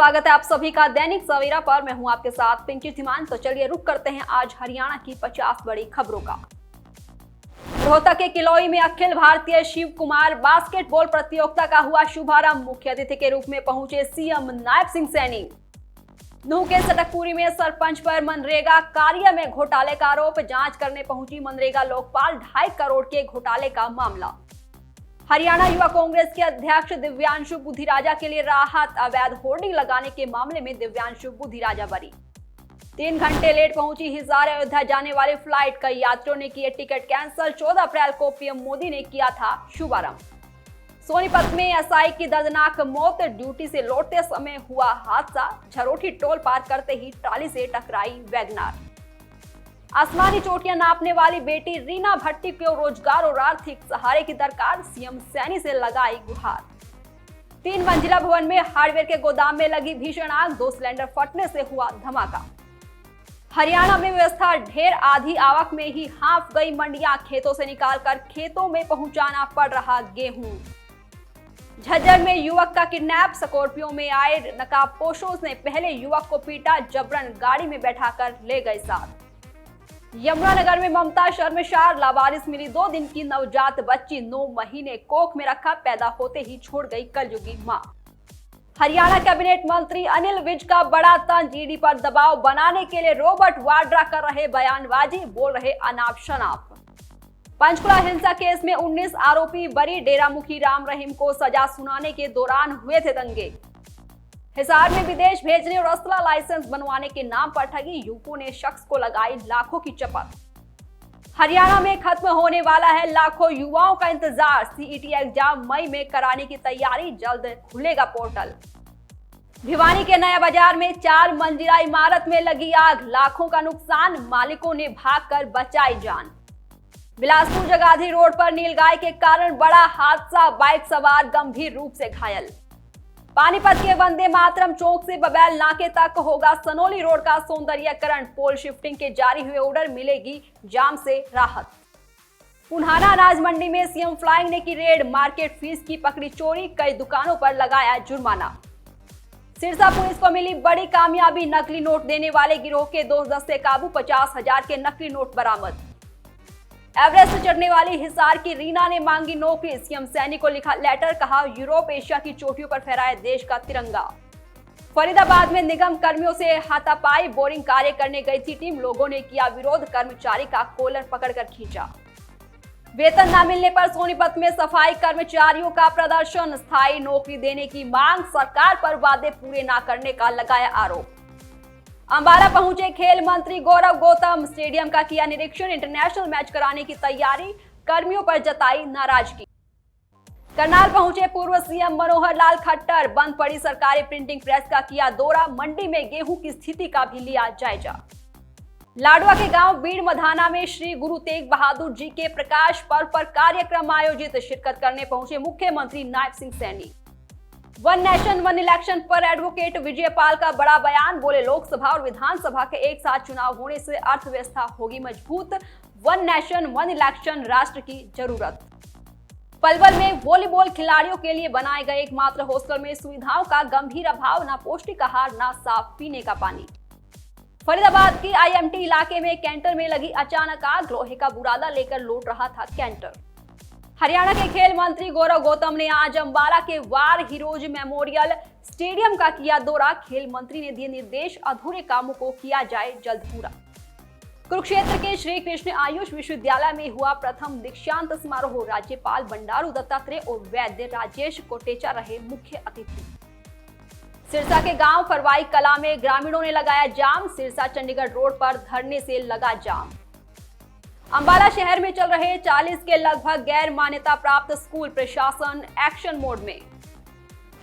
स्वागत है आप सभी का दैनिक सवेरा पर। मैं हूं आपके साथ पिंकी धीमान। तो चलिए रुक करते हैं आज हरियाणा की 50 बड़ी खबरों का। रोहतक के किलोई में अखिल भारतीय शिव कुमार बास्केटबॉल प्रतियोगिता का हुआ शुभारंभ। मुख्य अतिथि के रूप में पहुंचे सीएम नायब सिंह सैनी। नूंह के सटकपुरी में सरपंच पर मनरेगा कार्य में घोटाले का आरोप। जांच करने पहुंची मनरेगा लोकपाल। 2.5 करोड़ के घोटाले का मामला। हरियाणा युवा कांग्रेस के अध्यक्ष दिव्यांशु बुधिराजा के लिए राहत। अवैध होर्डिंग लगाने के मामले में दिव्यांशु बुधिराजा बरी। 3 घंटे लेट पहुंची हिसार अयोध्या जाने वाली फ्लाइट। कई यात्रियों ने किए टिकट कैंसिल। 14 अप्रैल को पीएम मोदी ने किया था शुभारंभ। सोनीपत में एसआई की दर्दनाक मौत। ड्यूटी से लौटते समय हुआ हादसा। झरोठी टोल पार करते ही ट्राली से टकराई वैगनार। आसमानी चोटियां नापने वाली बेटी रीना भट्टी को रोजगार और आर्थिक सहारे की दरकार। सीएम सैनी से लगाई गुहार। 3 मंजिला भवन में हार्डवेयर के गोदाम में लगी भीषण आग। 2 सिलेंडर फटने से हुआ धमाका। हरियाणा में व्यवस्था ढेर। आधी आवक में ही हाँफ गई मंडियां। खेतों से निकालकर खेतों में पहुंचाना पड़ रहा गेहूं। झज्जर में युवक का किडनैप। स्कॉर्पियो में आए नकाबपोशों ने पहले युवक को पीटा। जबरन गाड़ी में बैठाकर ले गए साथ। यमुनानगर में ममता शर्मसार। लावारिस मिली 2 दिन की नवजात बच्ची। 9 महीने कोख में रखा। पैदा होते ही छोड़ गई कलयुगी मां। हरियाणा कैबिनेट मंत्री अनिल विज का बड़ा तंज। ईडी पर दबाव बनाने के लिए रॉबर्ट वाड्रा कर रहे बयानबाजी। बोल रहे अनाप शनाप। पंचकुला हिंसा केस में 19 आरोपी बरी। डेरा मुखी राम रहीम को सजा सुनाने के दौरान हुए थे दंगे। हिसार में विदेश भेजने और असला लाइसेंस बनवाने के नाम पर ठगी। युवकों ने शख्स को लगाई लाखों की चपत। हरियाणा में खत्म होने वाला है लाखों युवाओं का इंतजार। सीईटी एग्जाम मई में कराने की तैयारी। जल्द खुलेगा पोर्टल। भिवानी के नया बाजार में 4 मंजिला इमारत में लगी आग। लाखों का नुकसान। मालिकों ने भागकर बचाई जान। बिलासपुर जगाधरी रोड पर नीलगाय के कारण बड़ा हादसा। बाइक सवार गंभीर रूप से घायल। पानीपत के वंदे मातरम चौक से बबैल नाके तक होगा सनोली रोड का सौंदर्यीकरण। पोल शिफ्टिंग के जारी हुए ऑर्डर। मिलेगी जाम से राहत। पुन्हाना अनाज मंडी में सीएम फ्लाइंग ने की रेड। मार्केट फीस की पकड़ी चोरी। कई दुकानों पर लगाया जुर्माना। सिरसा पुलिस को मिली बड़ी कामयाबी। नकली नोट देने वाले गिरोह के 2 दस्ते काबू। 50,000 के नकली नोट बरामद। एवरेस्ट चढ़ने वाली हिसार की रीना ने मांगी नौकरी। सीएम सैनी को लिखा लेटर। कहा यूरोप एशिया की चोटियों पर फहराए देश का तिरंगा। फरीदाबाद में निगम कर्मियों से हाथापाई। बोरिंग कार्य करने गई थी टीम। लोगों ने किया विरोध। कर्मचारी का कॉलर पकड़कर खींचा। वेतन न मिलने पर सोनीपत में सफाई कर्मचारियों का प्रदर्शन। स्थायी नौकरी देने की मांग। सरकार पर वादे पूरे न करने का लगाया आरोप। अंबाला पहुंचे खेल मंत्री गौरव गौतम। स्टेडियम का किया निरीक्षण। इंटरनेशनल मैच कराने की तैयारी। कर्मियों पर जताई नाराजगी। करनाल पहुंचे पूर्व सीएम मनोहर लाल खट्टर। बंद पड़ी सरकारी प्रिंटिंग प्रेस का किया दौरा। मंडी में गेहूं की स्थिति का भी लिया जायजा। लाडवा के गांव बीड़ मधाना में श्री गुरु तेग बहादुर जी के प्रकाश पर्व पर कार्यक्रम आयोजित। शिरकत करने पहुंचे मुख्यमंत्री नायब सिंह सैनी। 1 नेशन 1 इलेक्शन पर एडवोकेट विजयपाल का बड़ा बयान। बोले लोकसभा और विधानसभा के एक साथ चुनाव होने से अर्थव्यवस्था होगी मजबूत। 1 नेशन 1 इलेक्शन राष्ट्र की जरूरत। पलवल में वॉलीबॉल खिलाड़ियों के लिए बनाए गए एकमात्र हॉस्टल में सुविधाओं का गंभीर अभाव। न पौष्टिक आहार न साफ पीने का पानी। फरीदाबाद की आईएमटी इलाके में कैंटर में लगी अचानक आग। लोहे का बुरादा लेकर लौट रहा था कैंटर। हरियाणा के खेल मंत्री गौरव गौतम ने आज अंबाला के वार हीरोज मेमोरियल स्टेडियम का किया दौरा। खेल मंत्री ने दिए निर्देश। अधूरे कामों को किया जाए जल्द पूरा। कुरुक्षेत्र के श्री कृष्ण आयुष विश्वविद्यालय में हुआ प्रथम दीक्षांत समारोह। राज्यपाल बंडारू दत्तात्रेय और वैद्य राजेश कोटेचा रहे मुख्य अतिथि। सिरसा के गांव फरवाई कला में ग्रामीणों ने लगाया जाम। सिरसा चंडीगढ़ रोड पर धरने से लगा जाम। अंबाला शहर में चल रहे 40 के लगभग गैर मान्यता प्राप्त स्कूल। प्रशासन एक्शन मोड में।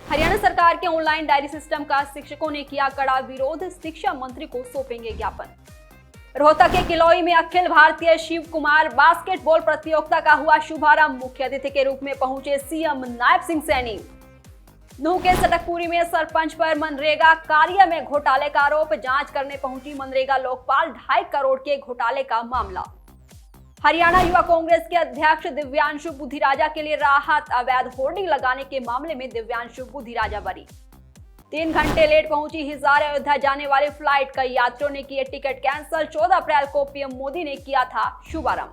हरियाणा सरकार के ऑनलाइन डायरी सिस्टम का शिक्षकों ने किया कड़ा विरोध। शिक्षा मंत्री को सौंपेंगे ज्ञापन। रोहतक के किलोई में अखिल भारतीय शिव कुमार बास्केटबॉल प्रतियोगिता का हुआ शुभारंभ। मुख्य अतिथि के रूप में पहुंचे सीएम नायब सिंह सैनी। नूंह के सटकपुरी में सरपंच पर मनरेगा कार्य में घोटाले का आरोप। जांच करने पहुंची मनरेगा लोकपाल। 2.5 करोड़ के घोटाले का मामला। हरियाणा युवा कांग्रेस के अध्यक्ष दिव्यांशु बुधिराजा के लिए राहत। अवैध होर्डिंग लगाने के मामले में दिव्यांशु बुधिराजा बरी। 3 घंटे लेट पहुंची हिसार अयोध्या जाने वाली फ्लाइट, कई यात्रियों ने किए टिकट कैंसिल। 14 अप्रैल को पीएम मोदी ने किया था शुभारंभ।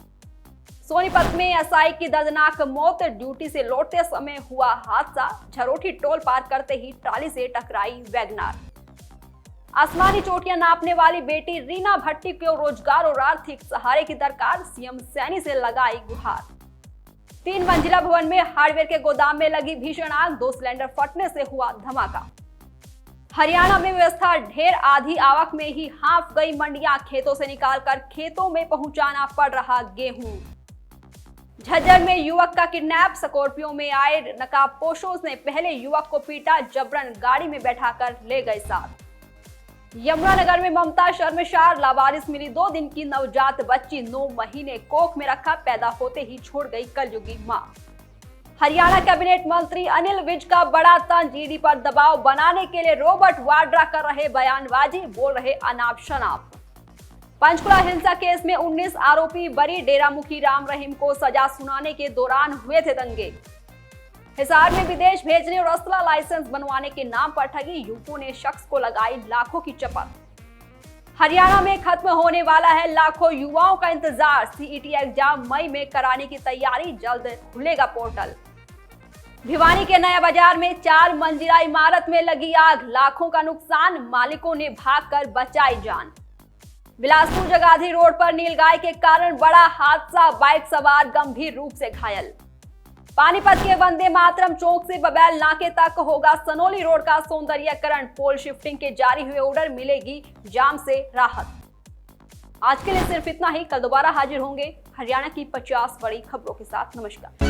सोनीपत में एसआई की दर्दनाक मौत, ड्यूटी से लौटते समय हुआ हादसा। झरोठी टोल पार करते ही ट्राली से टकराई वैगनार। आसमानी चोटियां नापने वाली बेटी रीना भट्टी को रोजगार और आर्थिक सहारे की दरकार, सीएम सैनी से लगाई गुहार। 3 मंजिला भवन में हार्डवेयर के गोदाम में लगी भीषण आग, 2 सिलेंडर फटने से हुआ धमाका। हरियाणा में व्यवस्था ढेर, आधी आवक में ही हाफ गई मंडियां, खेतों से निकालकर खेतों में पहुंचाना पड़ रहा गेहूं। झज्जर में युवक का किडनैप, स्कॉर्पियो में आए नकाबपोशों ने पहले युवक को पीटा, जबरन गाड़ी में बैठाकर ले गए साथ। यमुनानगर में ममता शर्मसार, लावारिस मिली 2 दिन की नवजात बच्ची, 9 महीने कोख में रखा, पैदा होते ही छोड़ गई कलयुगी मां। हरियाणा कैबिनेट मंत्री अनिल विज का बड़ा तंज, ईडी पर दबाव बनाने के लिए रॉबर्ट वाड्रा कर रहे बयानबाजी, बोल रहे अनाप शनाप। पंचकुला हिंसा केस में 19 आरोपी बरी, डेरा मुखी राम रहीम को सजा सुनाने के दौरान हुए थे दंगे। हिसार में विदेश भेजने और असला लाइसेंस बनवाने के नाम पर ठगी, यूपी ने शख्स को लगाई लाखों की चपत। हरियाणा में खत्म होने वाला है लाखों युवाओं का इंतजार, सीईटी एग्जाम मई में कराने की तैयारी, जल्द खुलेगा पोर्टल। भिवानी के नया बाजार में 4 मंजिला इमारत में लगी आग, लाखों का नुकसान, मालिकों ने भागकर बचाई जान। बिलासपुर जगाधरी रोड पर नीलगाय के कारण बड़ा हादसा, बाइक सवार गंभीर रूप से घायल। पानीपत के वंदे मातरम चौक से बबैल नाके तक होगा सनोली रोड का सौंदर्यीकरण, पोल शिफ्टिंग के जारी हुए ऑर्डर, मिलेगी जाम से राहत। आज के लिए सिर्फ इतना ही, कल दोबारा हाजिर होंगे हरियाणा की 50 बड़ी खबरों के साथ। नमस्कार।